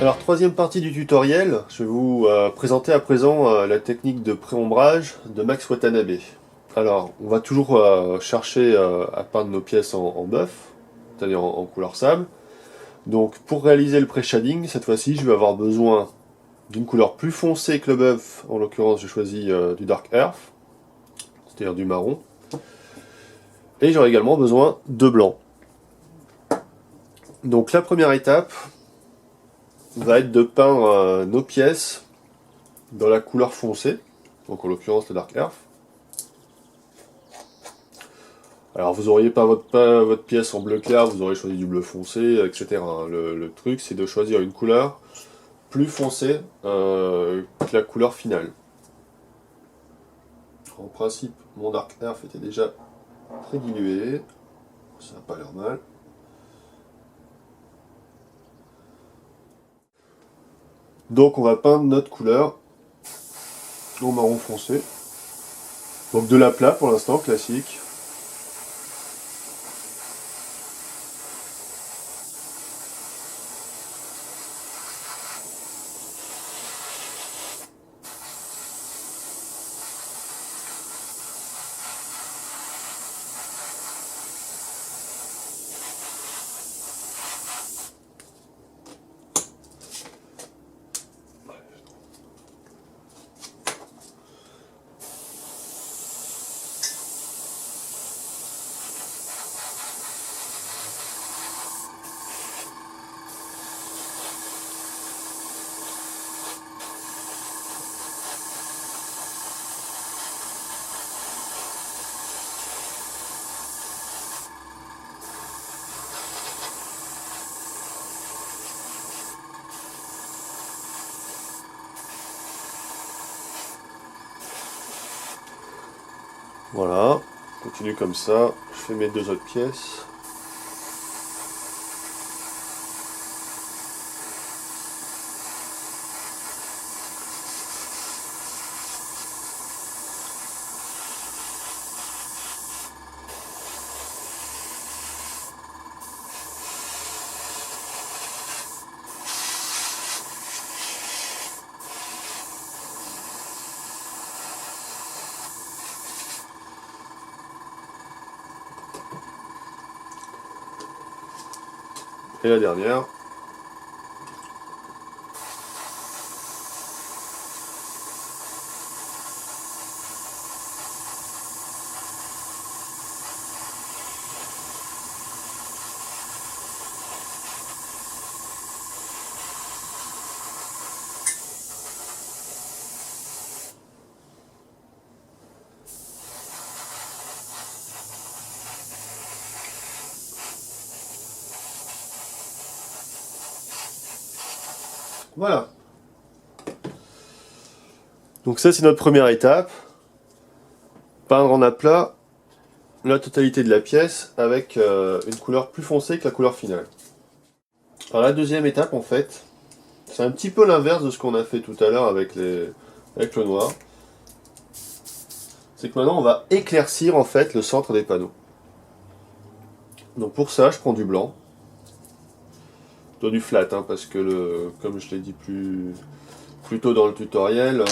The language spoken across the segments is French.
Alors, troisième partie du tutoriel, je vais vous présenter à présent la technique de pré-ombrage de Max Watanabe. Alors, on va toujours chercher à peindre nos pièces en buff, c'est-à-dire en couleur sable. Donc, pour réaliser le pré-shading, cette fois-ci, je vais avoir besoin d'une couleur plus foncée que le buff. En l'occurrence, j'ai choisi du Dark Earth, c'est-à-dire du marron. Et j'aurai également besoin de blanc. Donc, la première étape va être de peindre nos pièces dans la couleur foncée, donc en l'occurrence le Dark Earth. Alors vous auriez pas votre pièce en bleu clair, vous aurez choisi du bleu foncé, etc. Le truc c'est de choisir une couleur plus foncée que la couleur finale. En principe, mon Dark Earth était déjà très dilué, ça n'a pas l'air mal. Donc on va peindre notre couleur au marron foncé. Donc de l'aplat pour l'instant, classique. Voilà, continue comme ça, je fais mes deux autres pièces. Et la dernière. Voilà. Donc ça c'est notre première étape. Peindre en aplat la totalité de la pièce avec une couleur plus foncée que la couleur finale. Alors la deuxième étape en fait, c'est un petit peu l'inverse de ce qu'on a fait tout à l'heure avec le noir. C'est que maintenant on va éclaircir en fait le centre des panneaux. Donc pour ça je prends du blanc. Plutôt du flat hein, parce que comme je l'ai dit plus tôt dans le tutoriel,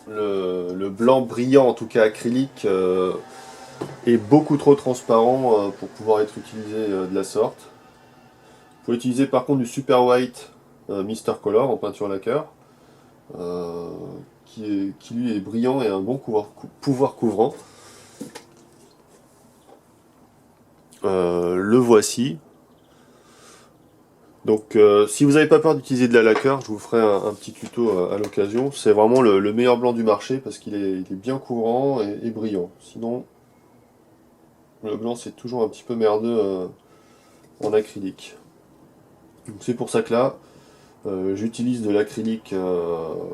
le blanc brillant, en tout cas acrylique, est beaucoup trop transparent pour pouvoir être utilisé de la sorte. Vous pouvez utiliser par contre du Super White Mister Color en peinture lacquer, qui lui est brillant et a un bon pouvoir couvrant. Le voici. Donc si vous n'avez pas peur d'utiliser de la lacquer, je vous ferai un petit tuto à l'occasion. C'est vraiment le meilleur blanc du marché parce qu'il est bien couvrant et brillant. Sinon, le blanc c'est toujours un petit peu merdeux en acrylique. C'est pour ça que là, j'utilise de l'acrylique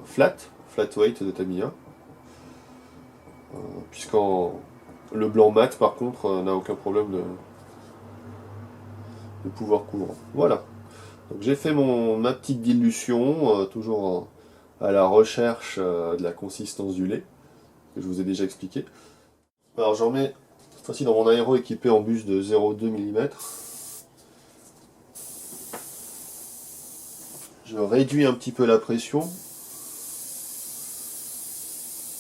flat weight de Tamiya. Puisqu'en le blanc mat par contre n'a aucun problème de pouvoir couvrant. Voilà. Donc j'ai fait ma petite dilution, toujours à la recherche de la consistance du lait, que je vous ai déjà expliqué. Alors j'en mets cette fois-ci dans mon aéro équipé en buse de 0,2 mm. Je réduis un petit peu la pression.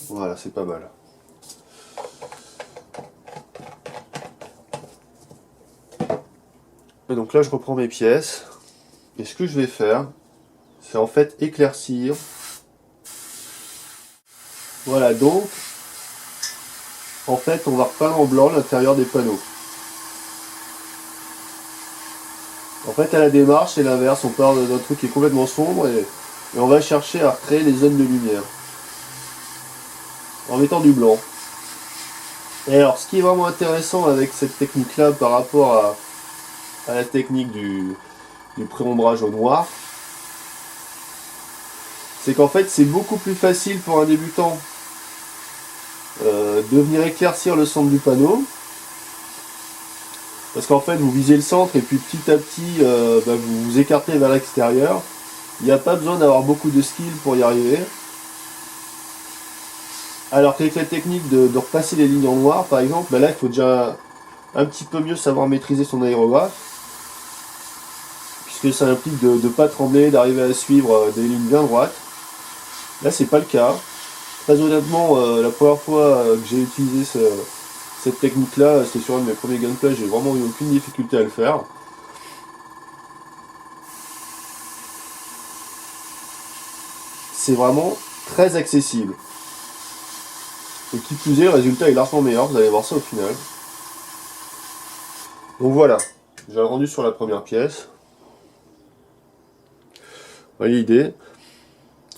Voilà, c'est pas mal. Et donc là, je reprends mes pièces. Et ce que je vais faire, c'est en fait éclaircir. Voilà, donc, en fait, on va repeindre en blanc l'intérieur des panneaux. En fait, à la démarche, c'est l'inverse. On part d'un truc qui est complètement sombre et on va chercher à recréer les zones de lumière en mettant du blanc. Et alors, ce qui est vraiment intéressant avec cette technique-là par rapport à la technique du pré-ombrage au noir, c'est qu'en fait, c'est beaucoup plus facile pour un débutant de venir éclaircir le centre du panneau. Parce qu'en fait, vous visez le centre et puis petit à petit, vous vous écartez vers l'extérieur. Il n'y a pas besoin d'avoir beaucoup de skill pour y arriver. Alors qu'avec la technique de repasser les lignes en noir, par exemple, là, il faut déjà un petit peu mieux savoir maîtriser son aérographe. Puisque ça implique de ne pas trembler, d'arriver à suivre des lignes bien droites. Là, c'est pas le cas. Très honnêtement, la première fois que j'ai utilisé cette technique-là, c'était sur un de mes premiers gameplays, j'ai vraiment eu aucune difficulté à le faire. C'est vraiment très accessible. Et qui plus est, le résultat est largement meilleur, vous allez voir ça au final. Donc voilà, j'ai le rendu sur la première pièce. Vous voyez l'idée.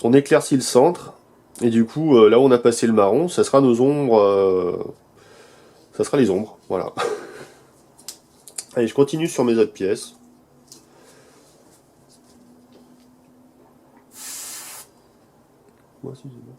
On éclaircit le centre, et du coup, là où on a passé le marron, ça sera nos ombres. Ça sera les ombres, voilà. Allez, je continue sur mes autres pièces. Moi aussi, c'est bon.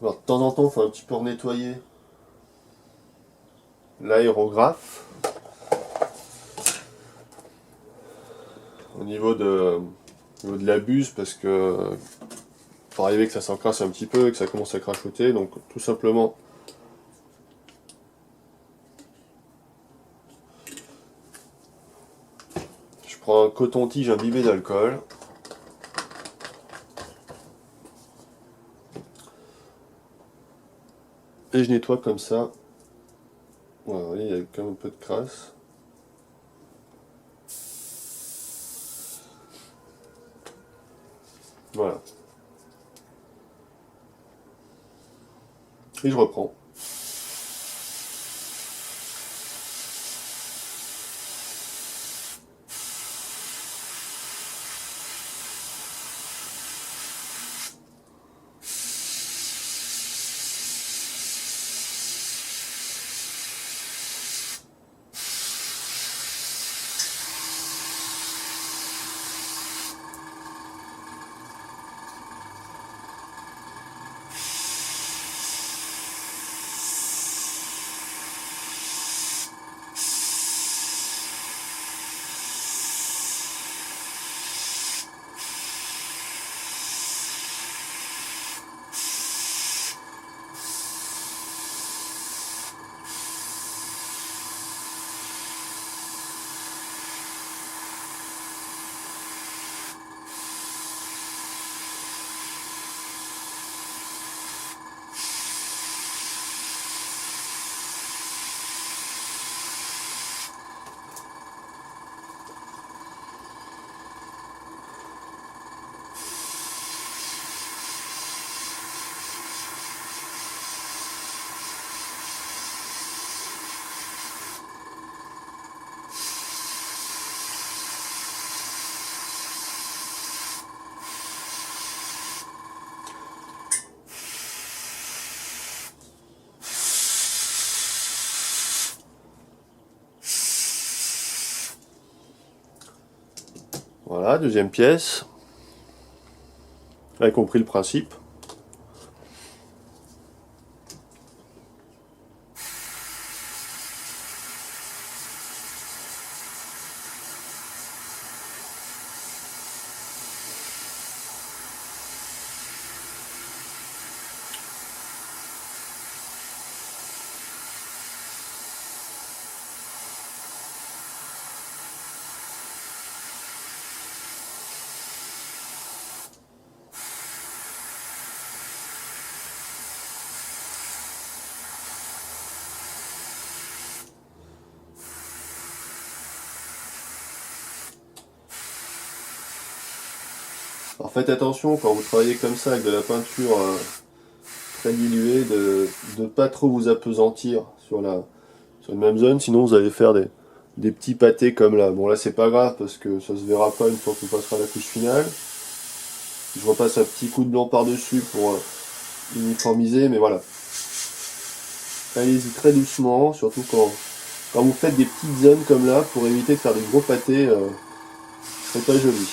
Alors, de temps en temps, il faut un petit peu nettoyer l'aérographe au niveau de la buse parce que pour arriver que ça s'encrasse un petit peu et que ça commence à crachoter, donc tout simplement je prends un coton-tige imbibé d'alcool. Et je nettoie comme ça. Voilà, il y a quand même un peu de crasse. Voilà. Et je reprends. Voilà, deuxième pièce. Vous avez compris le principe. Alors faites attention quand vous travaillez comme ça avec de la peinture très diluée, de ne pas trop vous appesantir sur une même zone, sinon vous allez faire des petits pâtés comme là. Bon là c'est pas grave parce que ça se verra pas une fois qu'on passera à la couche finale. Je repasse un petit coup de blanc par-dessus pour uniformiser, mais voilà. Allez-y très doucement, surtout quand vous faites des petites zones comme là, pour éviter de faire des gros pâtés, c'est pas joli.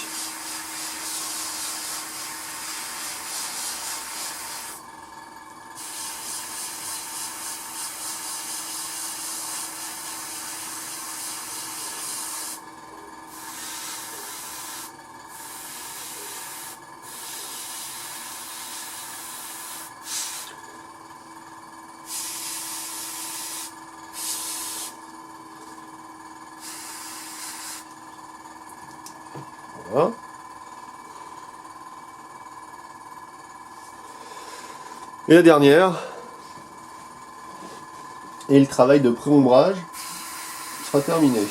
Voilà. Et la dernière, et le travail de pré-ombrage sera terminé.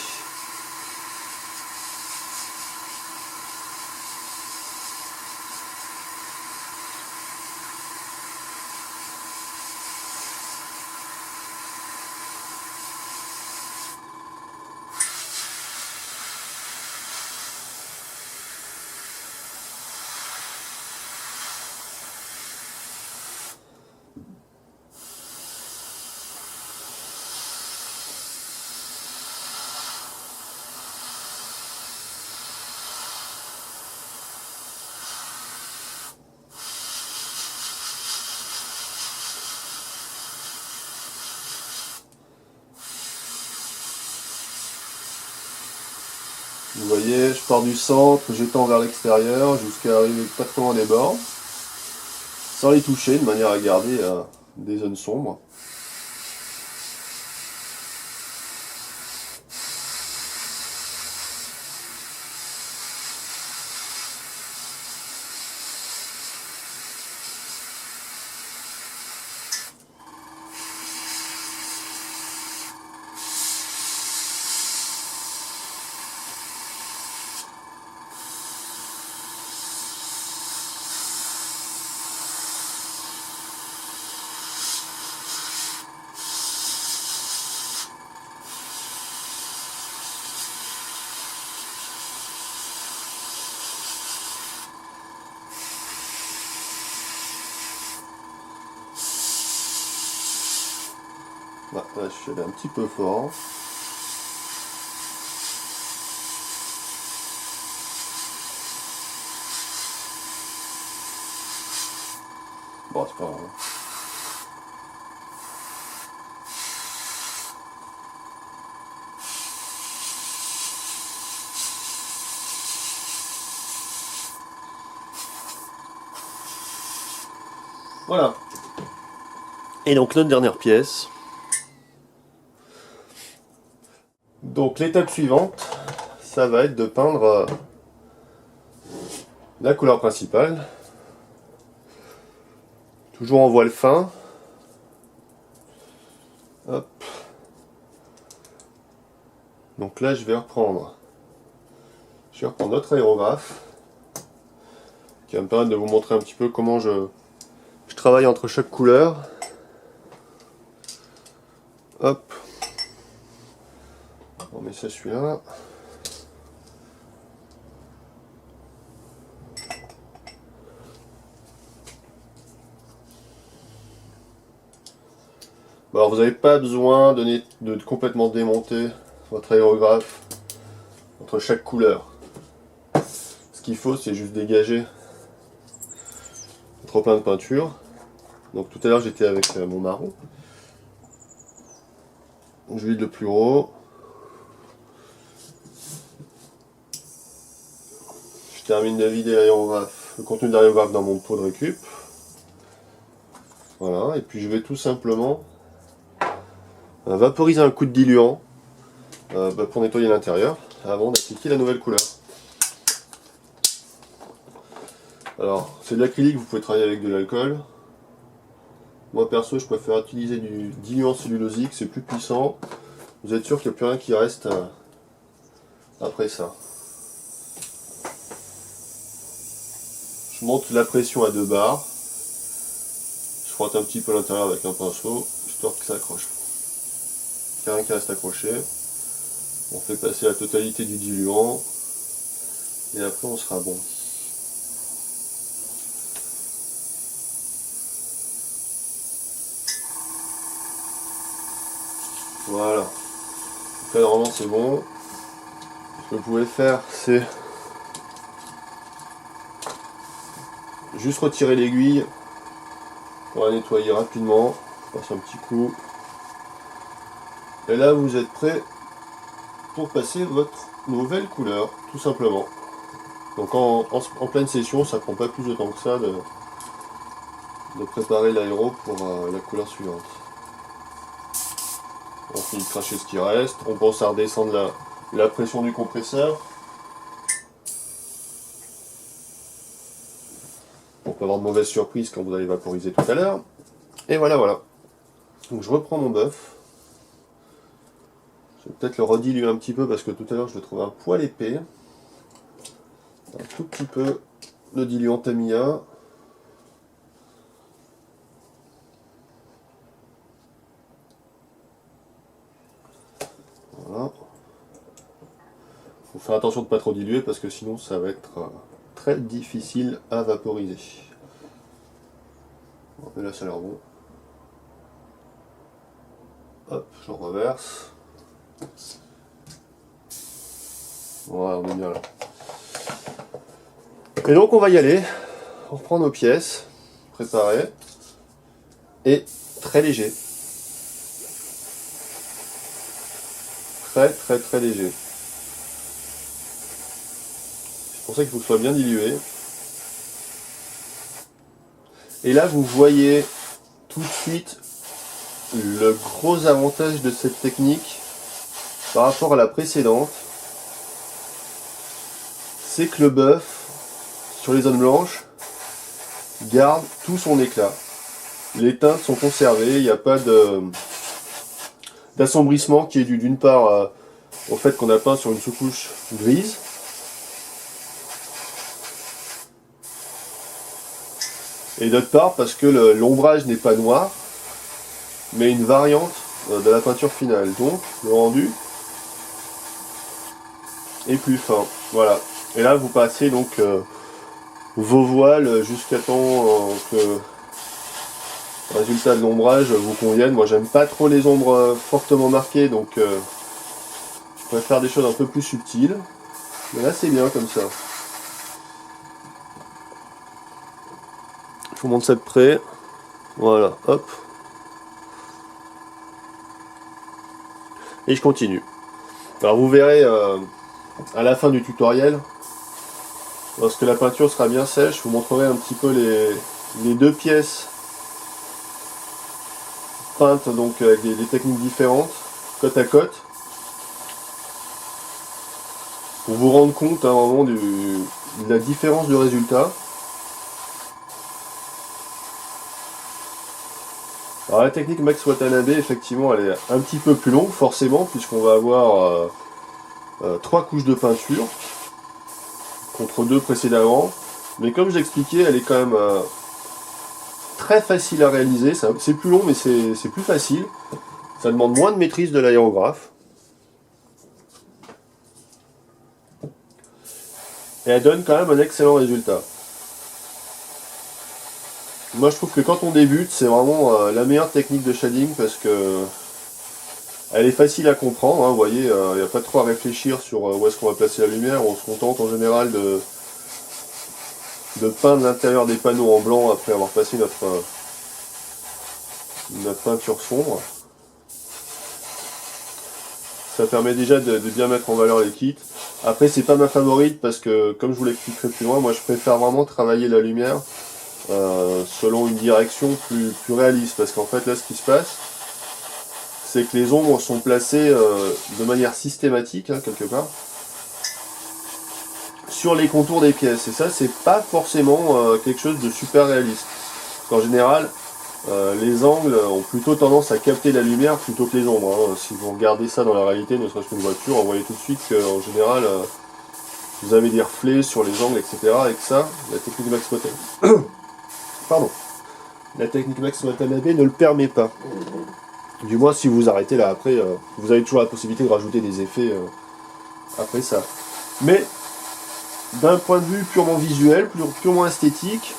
Vous voyez, je pars du centre, j'étends vers l'extérieur jusqu'à arriver pas trop loin des bords, sans les toucher, de manière à garder des zones sombres. Là, je suis allé un petit peu fort. Bon, c'est pas grave. Voilà. Et donc notre dernière pièce. Donc l'étape suivante, ça va être de peindre la couleur principale. Toujours en voile fin. Hop. Donc là je vais reprendre notre aérographe qui va me permettre de vous montrer un petit peu comment je travaille entre chaque couleur. Hop. On met ça celui-là. Bon, alors vous n'avez pas besoin de complètement démonter votre aérographe entre chaque couleur. qu'il faut, c'est juste dégager trop plein de peinture. Donc tout à l'heure j'étais avec mon marron. Je vide le plus haut. Je termine de vider l'aérographe, le contenu de l'aérographe dans mon pot de récup. Voilà, et puis je vais tout simplement vaporiser un coup de diluant pour nettoyer l'intérieur avant d'appliquer la nouvelle couleur. Alors, c'est de l'acrylique, vous pouvez travailler avec de l'alcool. Moi perso, je préfère utiliser du diluant cellulosique, c'est plus puissant. Vous êtes sûr qu'il n'y a plus rien qui reste après ça. Je monte la pression à 2 bars. Je frotte un petit peu l'intérieur avec un pinceau, histoire que ça accroche. Il n'y a rien qui reste accroché. On fait passer la totalité du diluant. Et après on sera bon. Voilà. Donc là normalement c'est bon. Ce que vous pouvez faire c'est juste retirer l'aiguille pour la nettoyer rapidement. Je passe un petit coup. Et là vous êtes prêt pour passer votre nouvelle couleur, tout simplement. Donc en pleine session, ça prend pas plus de temps que ça de préparer l'aéro pour la couleur suivante. On finit de cracher ce qui reste, on pense à redescendre la pression du compresseur. Pour pas avoir de mauvaise surprise quand vous allez vaporiser tout à l'heure. Et voilà, voilà. Donc je reprends mon bœuf. Je vais peut-être le rediluer un petit peu parce que tout à l'heure je le trouvais un poil épais. Un tout petit peu de diluant Tamiya. Voilà. Faut faire attention de ne pas trop diluer parce que sinon ça va être très difficile à vaporiser. Et là ça a l'air bon. Hop, j'en reverse. Voilà, on est bien là. Et donc on va y aller. On reprend nos pièces préparées. Et très léger. Très très très léger. C'est pour ça qu'il faut que ce soit bien dilué. Et là vous voyez tout de suite le gros avantage de cette technique par rapport à la précédente, c'est que le bœuf sur les zones blanches garde tout son éclat. Les teintes sont conservées, il n'y a pas d'assombrissement qui est dû d'une part au fait qu'on a peint sur une sous-couche grise. Et d'autre part parce que l'ombrage n'est pas noir, mais une variante de la peinture finale. Donc le rendu est plus fin. Voilà. Et là vous passez donc vos voiles jusqu'à temps que le résultat de l'ombrage vous convienne. Moi j'aime pas trop les ombres fortement marquées, donc je préfère des choses un peu plus subtiles. Mais là c'est bien comme ça. Je vous montre ça de près. Voilà, hop. Et je continue. Alors vous verrez à la fin du tutoriel, lorsque la peinture sera bien sèche, je vous montrerai un petit peu les deux pièces peintes donc avec des techniques différentes, côte à côte, pour vous rendre compte vraiment de la différence de résultat. Alors la technique Max Watanabe, effectivement, elle est un petit peu plus longue, forcément, puisqu'on va avoir 3 couches de peinture, contre 2 précédemment. Mais comme je l'expliquais, elle est quand même très facile à réaliser. C'est plus long, mais c'est plus facile. Ça demande moins de maîtrise de l'aérographe. Et elle donne quand même un excellent résultat. Moi je trouve que quand on débute, c'est vraiment la meilleure technique de shading parce que elle est facile à comprendre, hein, vous voyez, il n'y a pas trop à réfléchir sur où est-ce qu'on va placer la lumière, on se contente en général de peindre l'intérieur des panneaux en blanc après avoir passé notre peinture sombre. Ça permet déjà de bien mettre en valeur les kits. Après, c'est pas ma favorite parce que, comme je vous l'expliquerai plus loin, moi je préfère vraiment travailler la lumière selon une direction plus réaliste. Parce qu'en fait, là, ce qui se passe, c'est que les ombres sont placées de manière systématique, hein, quelque part, sur les contours des pièces. Et ça, c'est pas forcément quelque chose de super réaliste. En général, les angles ont plutôt tendance à capter la lumière plutôt que les ombres. Hein. Si vous regardez ça dans la réalité, ne serait-ce qu'une voiture, vous voyez tout de suite qu'en général, vous avez des reflets sur les angles, etc. Et que ça, la technique Max Watanabe, pardon, la technique Max Watanabe ne le permet pas. Du moins, si vous arrêtez là, après, vous avez toujours la possibilité de rajouter des effets après ça. Mais d'un point de vue purement visuel, purement esthétique,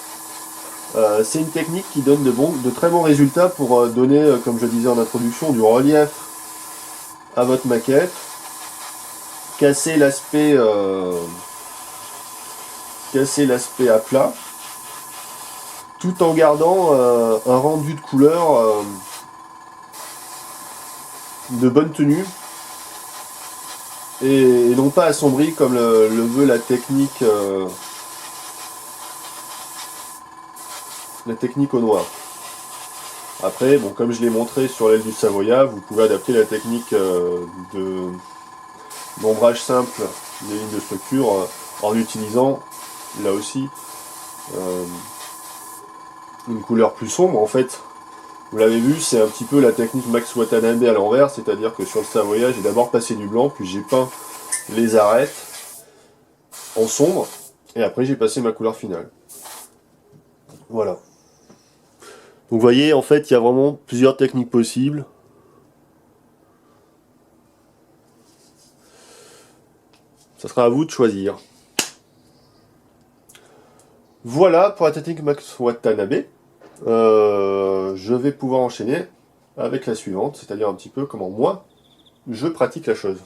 c'est une technique qui donne de très bons résultats pour donner, comme je disais en introduction, du relief à votre maquette, casser l'aspect à plat, tout en gardant un rendu de couleur de bonne tenue et non pas assombri comme le veut la technique au noir. Après, bon, comme je l'ai montré sur l'aile du Savoia, vous pouvez adapter la technique d'ombrage simple des lignes de structure en utilisant, là aussi, une couleur plus sombre. En fait, vous l'avez vu, c'est un petit peu la technique Max Watanabe à l'envers, c'est-à-dire que sur le Savoia, j'ai d'abord passé du blanc, puis j'ai peint les arêtes en sombre, et après j'ai passé ma couleur finale. Voilà. Donc vous voyez, en fait, il y a vraiment plusieurs techniques possibles. Ça sera à vous de choisir. Voilà pour la technique Max Watanabe. Je vais pouvoir enchaîner avec la suivante, c'est-à-dire un petit peu comment moi je pratique la chose.